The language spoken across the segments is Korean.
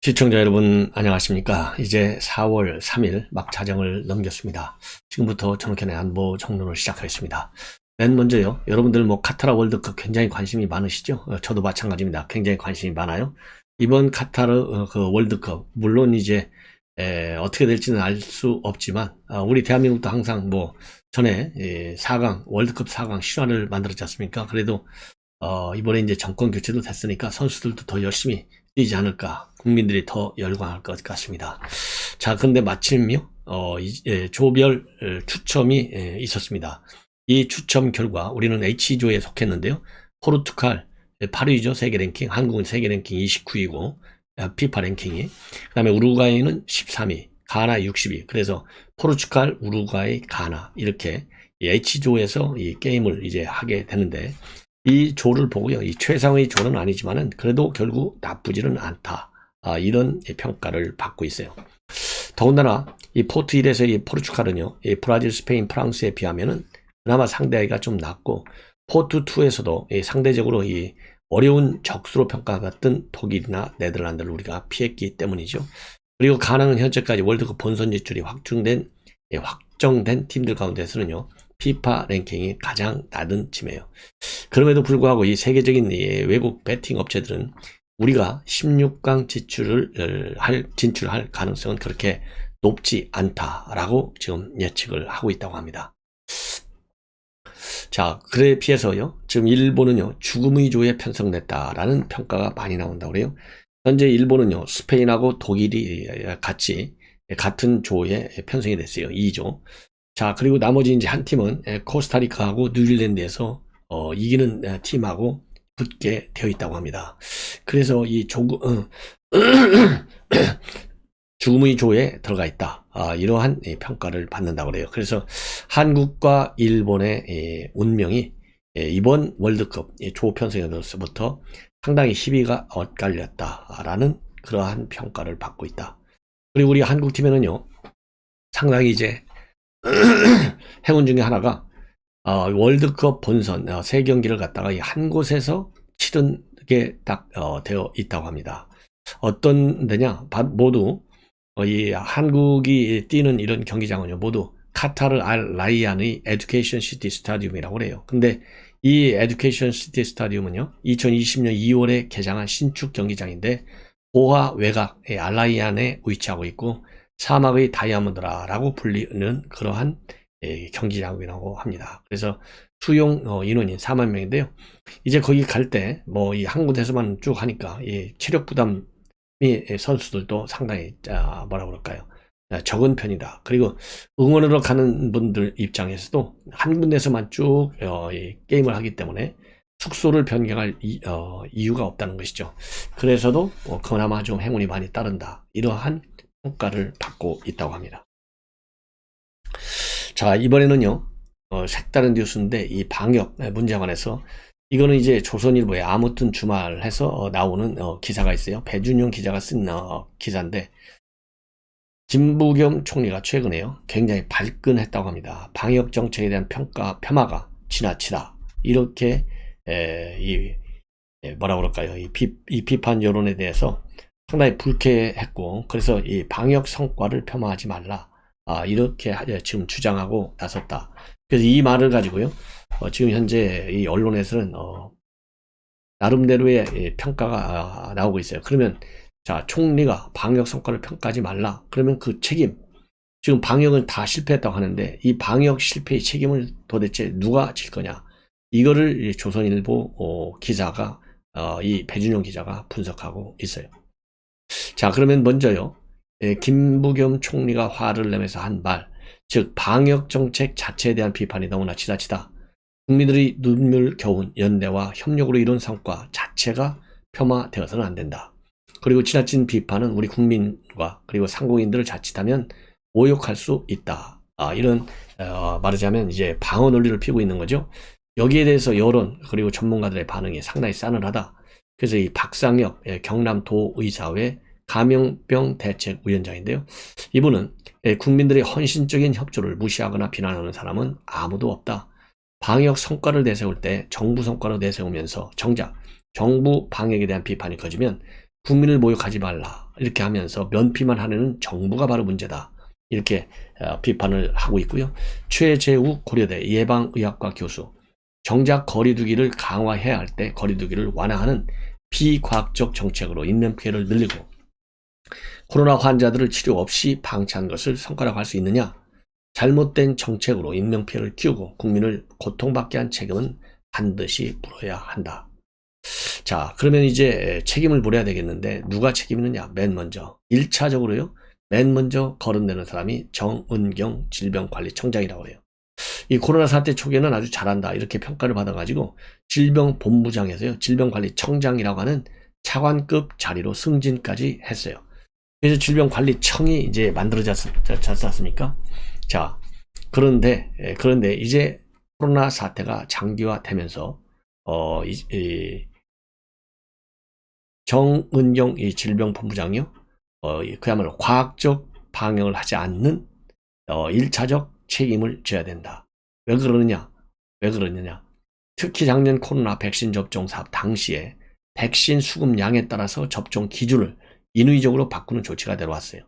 시청자 여러분 안녕하십니까. 이제 4월 3일 막차정을 넘겼습니다. 지금부터 전국현의 안보 정론을 시작하겠습니다. 맨 먼저요, 여러분들 카타르 월드컵 굉장히 관심이 많으시죠? 저도 마찬가지입니다. 굉장히 관심이 많아요. 이번 카타르 그 월드컵 물론 이제 어떻게 될지는 알 수 없지만 우리 대한민국도 항상 전에 4강 월드컵 4강 실화를 만들었지 않습니까? 그래도 이번에 이제 정권 교체도 됐으니까 선수들도 더 열심히 뛰지 않을까, 국민들이 더 열광할 것 같습니다. 자, 근데 마침요, 조별 추첨이 있었습니다. 이 추첨 결과 우리는 H조에 속했는데요. 포르투갈 8위죠, 세계 랭킹. 한국은 세계 랭킹 29위고, 피파 랭킹이. 그 다음에 우루과이는 13위, 가나 60위. 그래서 포르투갈, 우루과이, 가나 이렇게 H조에서 이 게임을 이제 하게 되는데, 이 조를 보고요, 이 최상의 조는 아니지만은 그래도 결국 나쁘지는 않다, 이런 평가를 받고 있어요. 더군다나 이 포트 1에서 이 포르투갈은요, 이 브라질, 스페인, 프랑스에 비하면은 그나마 상대하기가 좀 낮고, 포트 2에서도 상대적으로 이 어려운 적수로 평가받던 독일이나 네덜란드를 우리가 피했기 때문이죠. 그리고 가나는 현재까지 월드컵 본선 진출이 확정된 팀들 가운데서는요, 피파 랭킹이 가장 낮은 팀이에요. 그럼에도 불구하고 이 세계적인 외국 배팅 업체들은 우리가 16강 진출할 가능성은 그렇게 높지 않다라고 지금 예측을 하고 있다고 합니다. 자, 그에 비해서요, 지금 일본은요, 죽음의 조에 편성됐다라는 평가가 많이 나온다고 그래요. 현재 일본은요, 스페인하고 독일이 같은 조에 편성이 됐어요. 2조. 자, 그리고 나머지 이제 한 팀은 코스타리카하고 뉴질랜드에서 이기는 팀하고 붙게 되어 있다고 합니다. 그래서 이 죽음의 조에 들어가 있다, 이러한 평가를 받는다고 그래요. 그래서 한국과 일본의 운명이 이번 월드컵 조 편성에서부터 상당히 희비가 엇갈렸다라는 그러한 평가를 받고 있다. 그리고 우리 한국팀에는요, 상당히 이제 행운 중에 하나가 월드컵 본선 3경기를 갖다가 한 곳에서 치른 게 딱 되어 있다고 합니다. 어떤 데냐, 모두 이 한국이 뛰는 이런 경기장은요, 모두 카타르 알 라이안의 에듀케이션 시티 스타디움이라고 그래요. 근데 이 에듀케이션 시티 스타디움은요, 2020년 2월에 개장한 신축 경기장인데 도하 외곽 알 라이안에 위치하고 있고, 사막의 다이아몬드라고 불리는 그러한 경기장이라고 합니다. 그래서 수용 인원이 4만 명인데요. 이제 거기 갈 때 이 한 군데서만 쭉 하니까 이 체력 부담이 선수들도 상당히 뭐라 그럴까요? 적은 편이다. 그리고 응원으로 가는 분들 입장에서도 한 군데서만 쭉 게임을 하기 때문에 숙소를 변경할 이유가 없다는 것이죠. 그래서도 그나마 좀 행운이 많이 따른다, 이러한 평가를 받고 있다고 합니다. 자, 이번에는요, 색다른 뉴스인데 이 방역 문제에 관해서, 이거는 이제 조선일보에 아무튼 주말 해서 나오는 기사가 있어요. 배준용 기자가 쓴 기사인데, 김부겸 총리가 최근에요, 굉장히 발끈했다고 합니다. 방역 정책에 대한 폄하가 지나치다, 이렇게 뭐라 그럴까요? 이 비판 여론에 대해서 상당히 불쾌했고, 그래서 이 방역 성과를 폄하하지 말라, 이렇게 지금 주장하고 나섰다. 그래서 이 말을 가지고요, 지금 현재 이 언론에서는 나름대로의 평가가 나오고 있어요. 그러면 자, 총리가 방역 성과를 평가하지 말라, 그러면 그 책임, 지금 방역은 다 실패했다고 하는데 이 방역 실패의 책임을 도대체 누가 질 거냐, 이거를 조선일보 기자가 이 배준용 기자가 분석하고 있어요. 자, 그러면 먼저요, 김부겸 총리가 화를 내면서 한 말, 즉 방역 정책 자체에 대한 비판이 너무나 지나치다. 국민들의 눈물겨운 연대와 협력으로 이룬 성과 자체가 폄하되어서는 안 된다. 그리고 지나친 비판은 우리 국민과 그리고 상공인들을 자칫하면 모욕할 수 있다. 이런 말하자면 이제 방어 논리를 피우고 있는 거죠. 여기에 대해서 여론 그리고 전문가들의 반응이 상당히 싸늘하다. 그래서 이 박상혁 경남도의사회 감염병 대책위원장인데요, 이분은 국민들의 헌신적인 협조를 무시하거나 비난하는 사람은 아무도 없다. 방역 성과를 내세울 때 정부 성과로 내세우면서 정작 정부 방역에 대한 비판이 커지면 국민을 모욕하지 말라, 이렇게 하면서 면피만 하려는 정부가 바로 문제다. 이렇게 비판을 하고 있고요. 최재욱 고려대 예방의학과 교수, 정작 거리두기를 강화해야 할 때 거리두기를 완화하는 비과학적 정책으로 인명피해를 늘리고 코로나 환자들을 치료 없이 방치한 것을 성과라고 할 수 있느냐? 잘못된 정책으로 인명피해를 키우고 국민을 고통받게 한 책임은 반드시 물어야 한다. 자, 그러면 이제 책임을 물어야 되겠는데 누가 책임있느냐? 맨 먼저 1차적으로요. 맨 먼저 거론되는 사람이 정은경 질병관리청장이라고 해요. 이 코로나 사태 초기에는 아주 잘한다 이렇게 평가를 받아가지고 질병본부장에서요. 질병관리청장이라고 하는 차관급 자리로 승진까지 했어요. 그래서 질병관리청이 이제 만들어졌지 않습니까? 자, 그런데 이제 코로나 사태가 장기화되면서 정은경 이 질병본부장이요, 그야말로 과학적 방역을 하지 않는 1차적 책임을 져야 된다. 왜 그러느냐? 특히 작년 코로나 백신 접종 사업 당시에 백신 수급량에 따라서 접종 기준을 인위적으로 바꾸는 조치가 내려왔어요.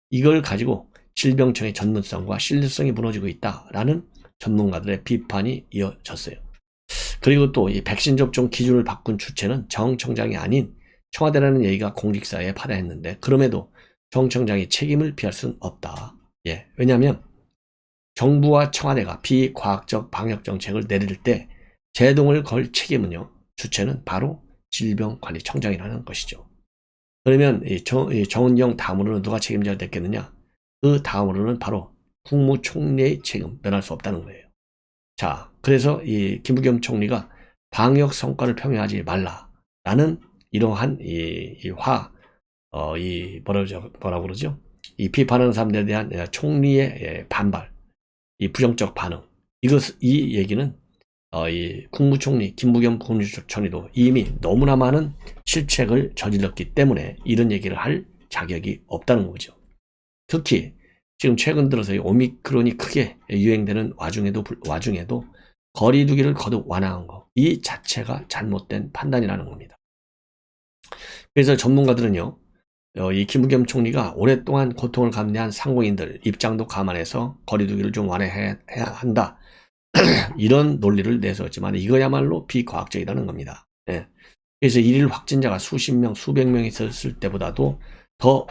이걸 가지고 질병청의 전문성과 신뢰성이 무너지고 있다라는 전문가들의 비판이 이어졌어요. 그리고 또 이 백신 접종 기준을 바꾼 주체는 정 청장이 아닌 청와대라는 얘기가 공직사회에 파다했는데 그럼에도 정 청장이 책임을 피할 수는 없다. 왜냐하면 정부와 청와대가 비과학적 방역 정책을 내릴 때 제동을 걸 책임은요, 주체는 바로 질병관리청장이라는 것이죠. 그러면 이 정은경 다음으로는 누가 책임져야 됐겠느냐? 그 다음으로는 바로 국무총리의 책임, 면할 수 없다는 거예요. 자, 그래서 이 김부겸 총리가 방역 성과를 평가하지 말라라는 이러한 뭐라고 그러죠? 이 비판하는 사람들에 대한 총리의 반발, 이 부정적 반응, 이 얘기는 이 국무총리 김부겸 국무총리도 이미 너무나 많은 실책을 저질렀기 때문에 이런 얘기를 할 자격이 없다는 거죠. 특히 지금 최근 들어서 오미크론이 크게 유행되는 와중에도 거리두기를 거듭 완화한 거, 이 자체가 잘못된 판단이라는 겁니다. 그래서 전문가들은요, 이 김부겸 총리가 오랫동안 고통을 감내한 상공인들 입장도 감안해서 거리두기를 좀 완화해야 한다. 이런 논리를 내세웠지만 이거야말로 비과학적이라는 겁니다. 그래서 일일 확진자가 수십 명, 수백 명 있었을 때보다도 더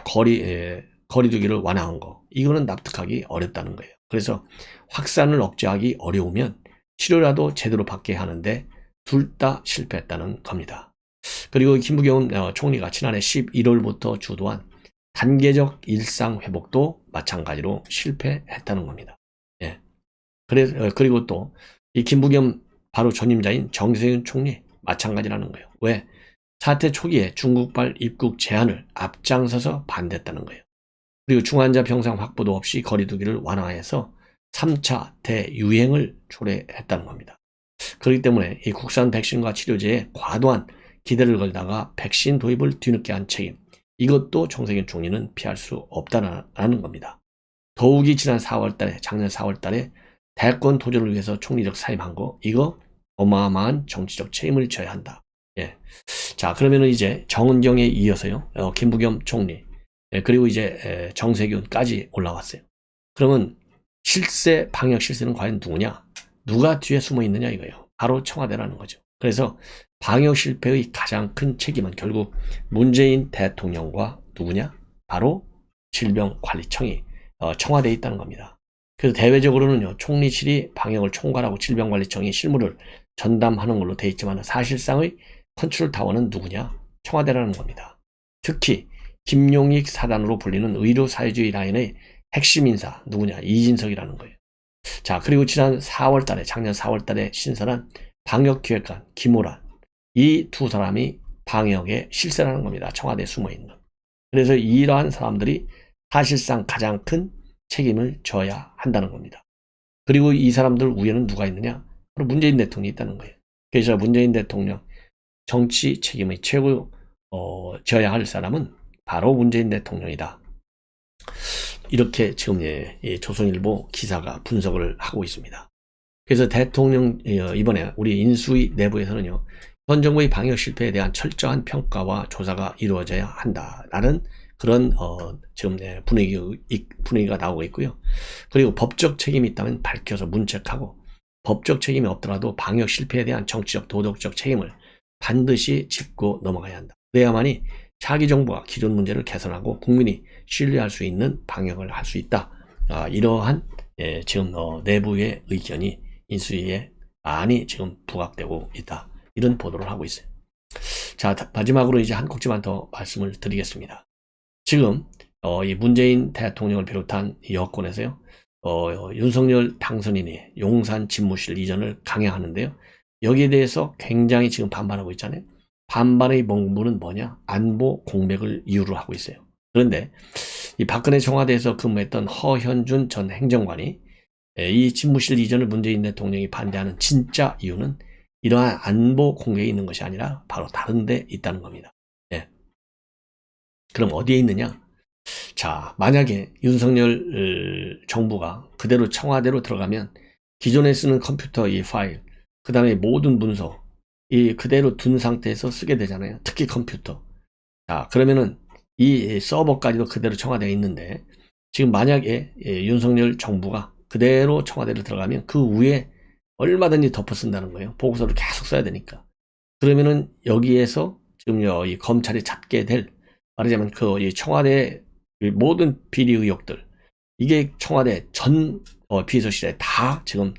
거리두기를 완화한 거, 이거는 납득하기 어렵다는 거예요. 그래서 확산을 억제하기 어려우면 치료라도 제대로 받게 하는데 둘 다 실패했다는 겁니다. 그리고 김부겸 총리가 지난해 11월부터 주도한 단계적 일상 회복도 마찬가지로 실패했다는 겁니다. 그리고 또 이 김부겸 바로 전임자인 정세균 총리 마찬가지라는 거예요. 왜? 사태 초기에 중국발 입국 제한을 앞장서서 반대했다는 거예요. 그리고 중환자 병상 확보도 없이 거리두기를 완화해서 3차 대유행을 초래했다는 겁니다. 그렇기 때문에 이 국산 백신과 치료제에 과도한 기대를 걸다가 백신 도입을 뒤늦게 한 책임, 이것도 정세균 총리는 피할 수 없다는 겁니다. 더욱이 지난 작년 4월달에 대권 도전을 위해서 총리적 사임한 거, 이거 어마어마한 정치적 책임을 져야 한다. 자, 그러면은 이제 정은경에 이어서요, 김부겸 총리, 그리고 이제 정세균까지 올라왔어요. 그러면 방역 실세는 과연 누구냐? 누가 뒤에 숨어 있느냐 이거예요. 바로 청와대라는 거죠. 그래서 방역 실패의 가장 큰 책임은 결국 문재인 대통령과 누구냐? 바로 질병관리청이 청와대에 있다는 겁니다. 그래서 대외적으로는요, 총리실이 방역을 총괄하고 질병관리청이 실무를 전담하는 걸로 돼 있지만 사실상의 컨트롤 타워는 누구냐? 청와대라는 겁니다. 특히 김용익 사단으로 불리는 의료사회주의 라인의 핵심 인사 누구냐? 이진석이라는 거예요. 자, 그리고 작년 4월달에 신설한 방역기획관 김호란, 이 두 사람이 방역에 실세라는 겁니다. 청와대에 숨어있는. 그래서 이러한 사람들이 사실상 가장 큰 책임을 져야 한다는 겁니다. 그리고 이 사람들 위에는 누가 있느냐? 바로 문재인 대통령이 있다는 거예요. 그래서 문재인 대통령 정치 책임의 최고 져야 할 사람은 바로 문재인 대통령이다. 이렇게 지금 조선일보 기사가 분석을 하고 있습니다. 그래서 대통령 이번에 우리 인수위 내부에서는요, 현 정부의 방역 실패에 대한 철저한 평가와 조사가 이루어져야 한다라는 그런 지금 분위기가 나오고 있고요. 그리고 법적 책임이 있다면 밝혀서 문책하고, 법적 책임이 없더라도 방역 실패에 대한 정치적 도덕적 책임을 반드시 짚고 넘어가야 한다. 그래야만이 차기 정부가 기존 문제를 개선하고 국민이 신뢰할 수 있는 방역을 할 수 있다. 이러한 지금 내부의 의견이 인수위에 많이 지금 부각되고 있다. 이런 보도를 하고 있어요. 자, 마지막으로 이제 한 꼭지만 더 말씀을 드리겠습니다. 지금 이 문재인 대통령을 비롯한 여권에서요, 윤석열 당선인이 용산 집무실 이전을 강행하는데요. 여기에 대해서 굉장히 지금 반발하고 있잖아요. 반발의 본분은 뭐냐? 안보 공백을 이유로 하고 있어요. 그런데 이 박근혜 청와대에서 근무했던 허현준 전 행정관이 이 집무실 이전을 문재인 대통령이 반대하는 진짜 이유는 이러한 안보 공백이 있는 것이 아니라 바로 다른 데 있다는 겁니다. 예. 그럼 어디에 있느냐? 자, 만약에 윤석열 정부가 그대로 청와대로 들어가면 기존에 쓰는 컴퓨터 이 파일, 그 다음에 모든 문서 이 그대로 둔 상태에서 쓰게 되잖아요. 특히 컴퓨터. 자, 그러면은 이 서버까지도 그대로 청와대에 있는데, 지금 만약에 윤석열 정부가 그대로 청와대로 들어가면 그 위에 얼마든지 덮어 쓴다는 거예요. 보고서를 계속 써야 되니까. 그러면은 여기에서 지금요, 이 검찰이 찾게 될, 말하자면 이 청와대 모든 비리 의혹들, 이게 청와대 전 비서실에 다 지금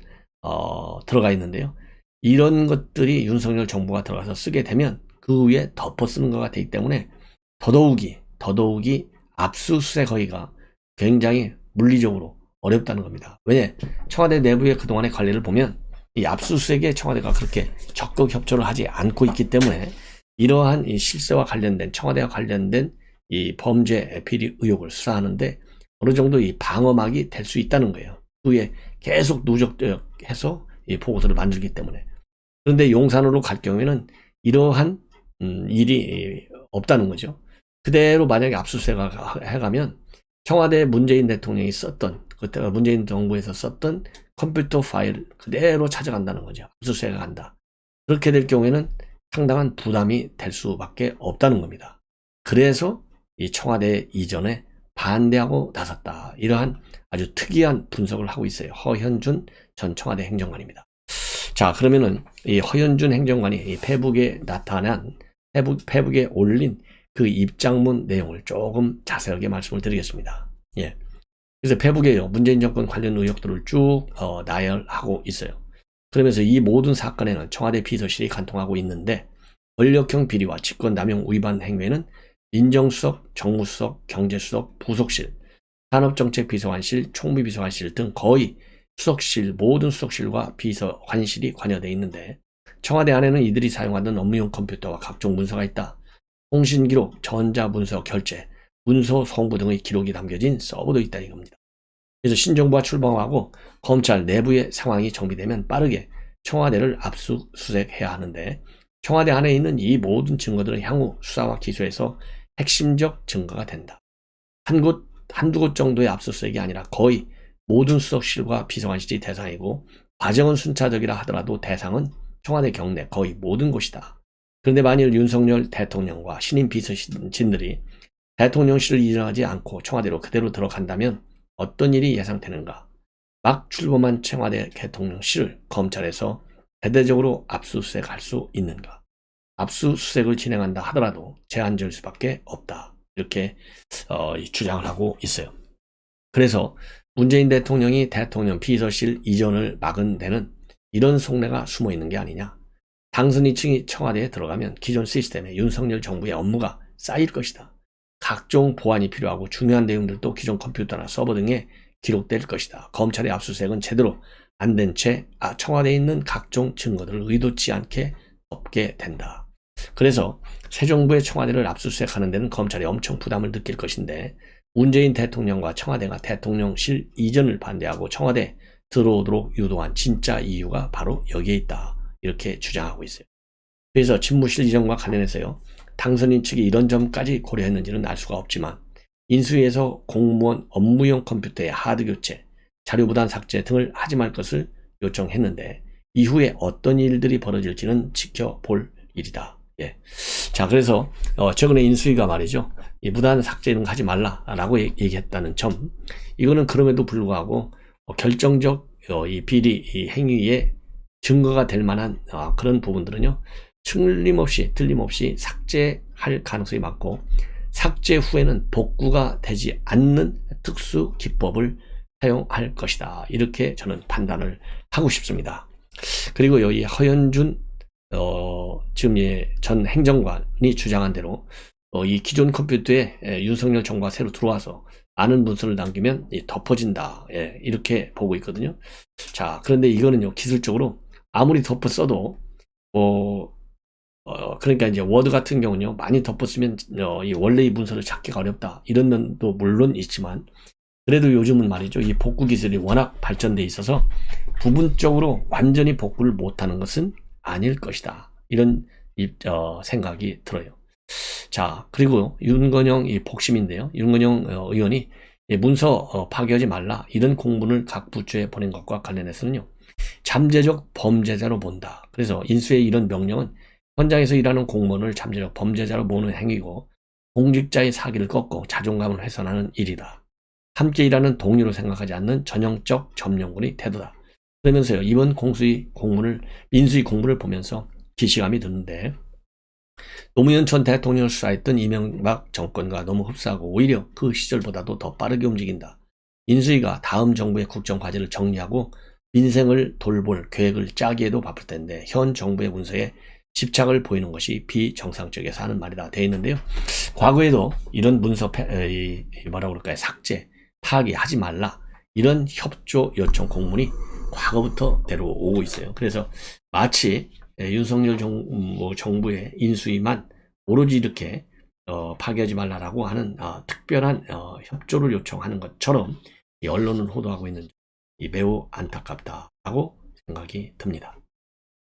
들어가 있는데요. 이런 것들이 윤석열 정부가 들어가서 쓰게 되면 그 위에 덮어 쓰는 것가 되기 때문에 더더욱이 압수수색 허위가 굉장히 물리적으로 어렵다는 겁니다. 왜냐? 청와대 내부의 그동안의 관리를 보면 이 압수수색에 청와대가 그렇게 적극 협조를 하지 않고 있기 때문에 이러한 이 실세와 관련된, 청와대와 관련된 이 범죄 비리 의혹을 수사하는데 어느 정도 이 방어막이 될 수 있다는 거예요. 그 위에 계속 누적해서 이 보고서를 만들기 때문에. 그런데 용산으로 갈 경우에는 이러한 일이 없다는 거죠. 그대로 만약에 압수수색을 해가면 청와대 문재인 대통령이 썼던, 그때 문재인 정부에서 썼던 컴퓨터 파일 그대로 찾아간다는 거죠. 압수수색을 한다. 그렇게 될 경우에는 상당한 부담이 될 수밖에 없다는 겁니다. 그래서 이 청와대 이전에 반대하고 나섰다. 이러한 아주 특이한 분석을 하고 있어요. 허현준 전 청와대 행정관입니다. 자, 그러면은 이 허현준 행정관이 이 페북에 나타난, 페북에 올린 그 입장문 내용을 조금 자세하게 말씀을 드리겠습니다. 예. 그래서 페북에요, 문재인 정권 관련 의혹들을 쭉 나열하고 있어요. 그러면서 이 모든 사건에는 청와대 비서실이 간통하고 있는데, 권력형 비리와 직권 남용 위반 행위에는 민정수석, 정무수석, 경제수석, 부속실, 산업정책비서관실, 총무비서관실 등 거의 수석실, 모든 수석실과 비서관실이 관여되어 있는데, 청와대 안에는 이들이 사용하던 업무용 컴퓨터와 각종 문서가 있다. 통신기록, 전자문서 결제, 문서 송부 등의 기록이 담겨진 서버도 있다 이겁니다. 그래서 신정부가 출범하고 검찰 내부의 상황이 정비되면 빠르게 청와대를 압수수색해야 하는데, 청와대 안에 있는 이 모든 증거들은 향후 수사와 기소에서 핵심적 증거가 된다. 한두 곳 정도의 압수수색이 아니라 거의 모든 수석실과 비서관실이 대상이고, 과정은 순차적이라 하더라도 대상은 청와대 경내 거의 모든 곳이다. 그런데 만일 윤석열 대통령과 신임 비서진들이 대통령실을 이전하지 않고 청와대로 그대로 들어간다면 어떤 일이 예상되는가? 막 출범한 청와대 대통령실을 검찰에서 대대적으로 압수수색할 수 있는가? 압수수색을 진행한다 하더라도 제한될 수밖에 없다. 이렇게 주장을 하고 있어요. 그래서 문재인 대통령이 대통령 비서실 이전을 막은 데는 이런 속내가 숨어 있는 게 아니냐. 당선인층이 청와대에 들어가면 기존 시스템에 윤석열 정부의 업무가 쌓일 것이다. 각종 보완이 필요하고 중요한 내용들도 기존 컴퓨터나 서버 등에 기록될 것이다. 검찰의 압수수색은 제대로 안 된 채 청와대에 있는 각종 증거들을 의도치 않게 덮게 된다. 그래서 새 정부의 청와대를 압수수색하는 데는 검찰이 엄청 부담을 느낄 것인데, 문재인 대통령과 청와대가 대통령실 이전을 반대하고 청와대 들어오도록 유도한 진짜 이유가 바로 여기에 있다. 이렇게 주장하고 있어요. 그래서 집무실 이전과 관련해서요, 당선인 측이 이런 점까지 고려했는지는 알 수가 없지만, 인수위에서 공무원 업무용 컴퓨터의 하드 교체, 자료 무단 삭제 등을 하지 말 것을 요청했는데, 이후에 어떤 일들이 벌어질지는 지켜볼 일이다. 예. 자, 그래서 최근에 인수위가 말이죠. 이 무단 삭제 이런 거 하지 말라라고 얘기했다는 점. 이거는 그럼에도 불구하고 결정적 이 비리 이 행위의 증거가 될 만한 그런 부분들은요. 틀림없이 삭제할 가능성이 많고, 삭제 후에는 복구가 되지 않는 특수 기법을 사용할 것이다. 이렇게 저는 판단을 하고 싶습니다. 그리고 여기 허현준 지금 전 행정관이 주장한 대로 이 기존 컴퓨터에 윤석열 정부가 새로 들어와서 아는 문서를 남기면 덮어진다. 예, 이렇게 보고 있거든요. 자, 그런데 이거는요, 기술적으로 아무리 덮어 써도 그러니까 이제 워드 같은 경우는요, 많이 덮었으면 이 원래 이 문서를 찾기가 어렵다, 이런 면도 물론 있지만, 그래도 요즘은 말이죠, 이 복구 기술이 워낙 발전돼 있어서 부분적으로 완전히 복구를 못하는 것은 아닐 것이다, 이런 생각이 들어요. 자, 그리고 윤건영 이 복심인데요, 윤건영 의원이 문서 파괴하지 말라, 이런 공문을 각 부처에 보낸 것과 관련해서는요, 잠재적 범죄자로 본다. 그래서 인수의 이런 명령은 현장에서 일하는 공무원을 잠재적 범죄자로 보는 행위고, 공직자의 사기를 꺾고 자존감을 훼손하는 일이다. 함께 일하는 동료로 생각하지 않는 전형적 점령군의 태도다. 그러면서요, 이번 민수위 공문을 보면서 기시감이 드는데, 노무현 전 대통령을 수사했던 이명박 정권과 너무 흡사하고 오히려 그 시절보다도 더 빠르게 움직인다. 인수위가 다음 정부의 국정 과제를 정리하고 민생을 돌볼 계획을 짜기에도 바쁠 텐데 현 정부의 문서에 집착을 보이는 것이 비정상적에서 하는 말이다 돼 있는데요. 과거에도 이런 문서 뭐라고 그럴까요? 삭제, 파기하지 말라, 이런 협조 요청 공문이 과거부터 내려오고 있어요. 그래서 마치 윤석열 정부의 인수위만 오로지 이렇게 파기하지 말라라고 하는 특별한 협조를 요청하는 것처럼 이 언론을 호도하고 있는 이 매우 안타깝다라고 생각이 듭니다.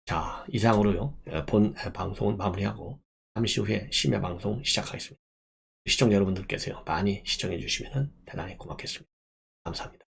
자, 이상으로요, 본 방송은 마무리하고 잠시 후에 심야 방송 시작하겠습니다. 시청자 여러분들께서요, 많이 시청해 주시면 대단히 고맙겠습니다. 감사합니다.